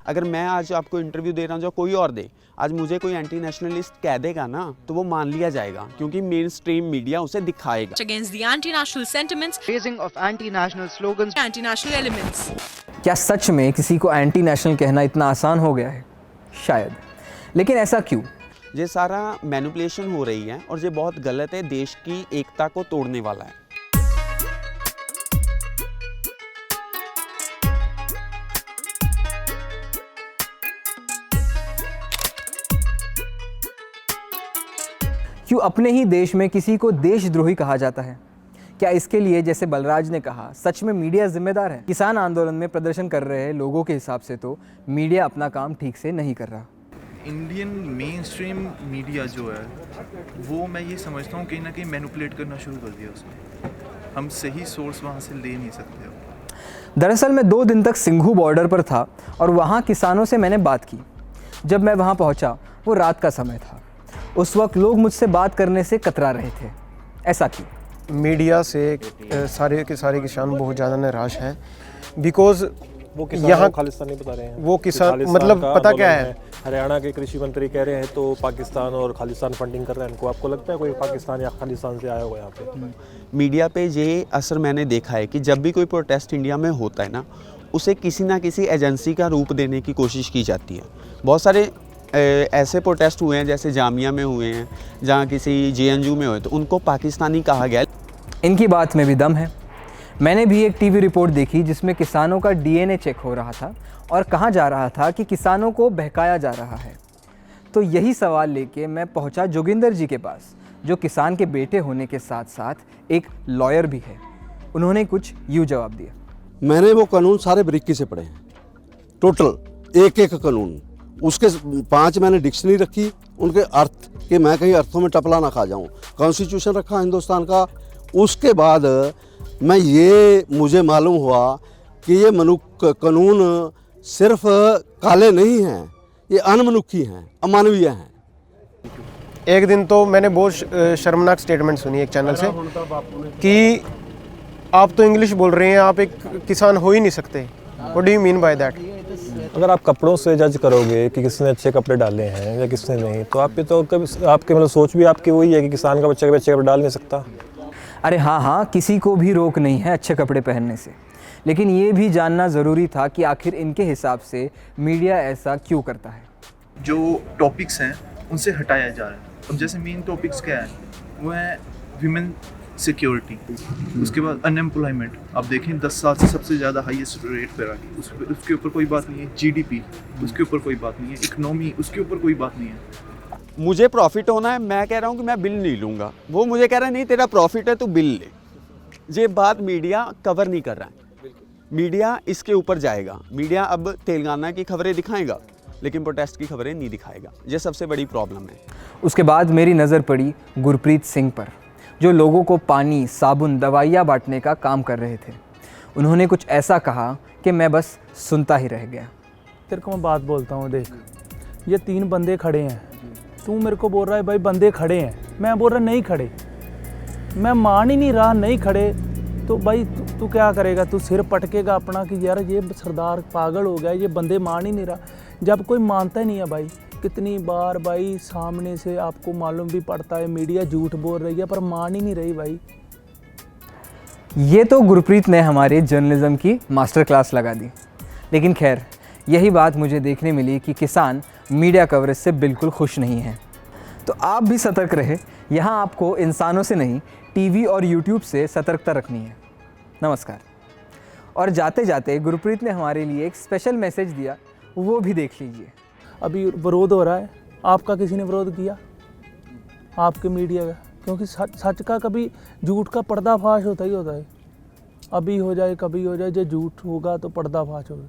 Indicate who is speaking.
Speaker 1: अगर मैं आज आपको इंटरव्यू दे रहा हूँ जो कोई और दे, आज मुझे कोई एंटी नेशनलिस्ट कह देगा ना तो वो मान लिया जाएगा, क्योंकि मेन स्ट्रीम मीडिया उसे दिखाएगा।
Speaker 2: Against the anti-national sentiments,
Speaker 3: raising of anti-national slogans,
Speaker 2: anti-national elements.
Speaker 4: क्या सच में किसी को एंटी नेशनल कहना इतना आसान हो गया है? शायद, लेकिन ऐसा क्यों?
Speaker 1: ये सारा मैनिपुलेशन हो रही है और ये बहुत गलत है, देश की एकता को तोड़ने वाला है।
Speaker 4: क्यों अपने ही देश में किसी को देशद्रोही कहा जाता है? क्या इसके लिए, जैसे बलराज ने कहा, सच में मीडिया जिम्मेदार है? किसान आंदोलन में प्रदर्शन कर रहे लोगों के हिसाब से तो मीडिया अपना काम ठीक से नहीं कर रहा।
Speaker 5: इंडियन मेन स्ट्रीम मीडिया जो है वो, मैं ये समझता हूँ कहीं ना कहीं मैनिपुलेट करना शुरू कर दिया उसने। हम सही सोर्स वहाँ से ले नहीं सकते अब।
Speaker 4: दरअसल मैं 2 दिन तक सिंघू बॉर्डर पर था और वहाँ किसानों से मैंने बात की। जब मैं वहाँ पहुँचा वो रात का समय था। उस वक्त लोग मुझसे बात करने से कतरा रहे थे। ऐसा क्यों?
Speaker 6: मीडिया से सारे के सारे किसान बहुत ज़्यादा निराश हैं, बिकॉज
Speaker 7: वो किसान यहाँ खालिस्तानी बता रहे हैं।
Speaker 6: वो किसान मतलब पता क्या है,
Speaker 7: हरियाणा के कृषि मंत्री कह रहे हैं तो पाकिस्तान और खालिस्तान फंडिंग कर रहे हैं इनको। आपको लगता है कोई पाकिस्तान या खालिस्तान से आया होगा यहाँ पे?
Speaker 1: मीडिया पे ये असर मैंने देखा है कि जब भी कोई प्रोटेस्ट इंडिया में होता है ना, उसे किसी ना किसी एजेंसी का रूप देने की कोशिश की जाती है। बहुत सारे ऐसे प्रोटेस्ट हुए हैं, जैसे जामिया में हुए हैं, जहाँ किसी जेएनयू में हुए, तो उनको पाकिस्तानी कहा गया।
Speaker 4: इनकी बात में भी दम है। मैंने भी एक टीवी रिपोर्ट देखी जिसमें किसानों का डीएनए चेक हो रहा था और कहा जा रहा था कि किसानों को बहकाया जा रहा है। तो यही सवाल लेके मैं पहुंचा जोगिंदर जी के पास, जो किसान के बेटे होने के साथ साथ एक लॉयर भी है। उन्होंने कुछ यूँ जवाब दिया।
Speaker 8: मैंने वो कानून सारे बारीकी से पढ़े हैं, टोटल एक कानून। उसके 5 मैंने डिक्शनरी रखी, उनके अर्थ कि मैं कहीं अर्थों में टपला ना खा जाऊं। कॉन्स्टिट्यूशन रखा हिंदुस्तान का। उसके बाद मुझे मालूम हुआ कि ये कानून सिर्फ काले नहीं हैं, ये अनमनुखी हैं, अमानवीय हैं।
Speaker 6: एक दिन तो मैंने बहुत शर्मनाक स्टेटमेंट सुनी एक चैनल से कि आप तो इंग्लिश बोल रहे हैं, आप एक किसान हो ही नहीं सकते। What do you mean by that?
Speaker 7: अगर आप कपड़ों से जज करोगे कि किसने अच्छे कपड़े डाले हैं या किसने नहीं, तो आप ये तो कभी आपके मतलब सोच भी आपकी वही है कि किसान का बच्चा अच्छे कपड़े डाल नहीं सकता।
Speaker 4: अरे हाँ, किसी को भी रोक नहीं है अच्छे कपड़े पहनने से, लेकिन ये भी जानना ज़रूरी था कि आखिर इनके हिसाब से मीडिया ऐसा क्यों करता है।
Speaker 5: जो टॉपिक्स हैं उनसे हटाया जा रहा है। अब जैसे मेन टॉपिक्स क्या है, वो है विमेन सिक्योरिटी, उसके बाद अनएम्प्लॉयमेंट। आप देखें 10 साल से सबसे ज़्यादा हाईएस्ट रेट पर आ गई, उसके ऊपर कोई बात नहीं है। जीडीपी, उसके ऊपर कोई बात नहीं है। इकोनॉमी, उसके ऊपर कोई बात नहीं है।
Speaker 1: मुझे प्रॉफिट होना है, मैं कह रहा हूँ कि मैं बिल नहीं लूँगा, वो मुझे कह रहा है नहीं तेरा प्रॉफिट है तो बिल ले। ये बात मीडिया कवर नहीं कर रहा है। मीडिया इसके ऊपर जाएगा। मीडिया अब तेलंगाना की खबरें दिखाएगा लेकिन प्रोटेस्ट की खबरें नहीं दिखाएगा। ये सबसे बड़ी प्रॉब्लम है।
Speaker 4: उसके बाद मेरी नज़र पड़ी गुरप्रीत सिंह पर, जो लोगों को पानी, साबुन, दवाइयाँ बांटने का काम कर रहे थे। उन्होंने कुछ ऐसा कहा कि मैं बस सुनता ही रह गया।
Speaker 9: तेरे को मैं बात बोलता हूँ, देख ये 3 बंदे खड़े हैं, तू मेरे को बोल रहा है भाई बंदे खड़े हैं, मैं बोल रहा नहीं खड़े, मैं मान ही नहीं रहा नहीं खड़े। तो भाई तू क्या करेगा? तू सिर पटकेगा अपना कि यार ये सरदार पागल हो गया, ये बंदे मान ही नहीं रहा। जब कोई मानता ही नहीं है भाई, कितनी बार भाई सामने से आपको मालूम भी पड़ता है मीडिया झूठ बोल रही है पर मान ही नहीं रही भाई।
Speaker 4: ये तो गुरप्रीत ने हमारे जर्नलिज्म की मास्टर क्लास लगा दी। लेकिन खैर, यही बात मुझे देखने मिली कि किसान मीडिया कवरेज से बिल्कुल खुश नहीं हैं। तो आप भी सतर्क रहे। यहाँ आपको इंसानों से नहीं, टीवी और यूट्यूब से सतर्कता रखनी है। नमस्कार। और जाते जाते गुरप्रीत ने हमारे लिए एक स्पेशल मैसेज दिया, वो भी देख लीजिए।
Speaker 9: अभी विरोध हो रहा है, आपका किसी ने विरोध किया? आपके मीडिया का? क्योंकि सच का कभी झूठ का पर्दाफाश होता ही होता है। अभी हो जाए कभी हो जाए, जो झूठ होगा तो पर्दाफाश होगा।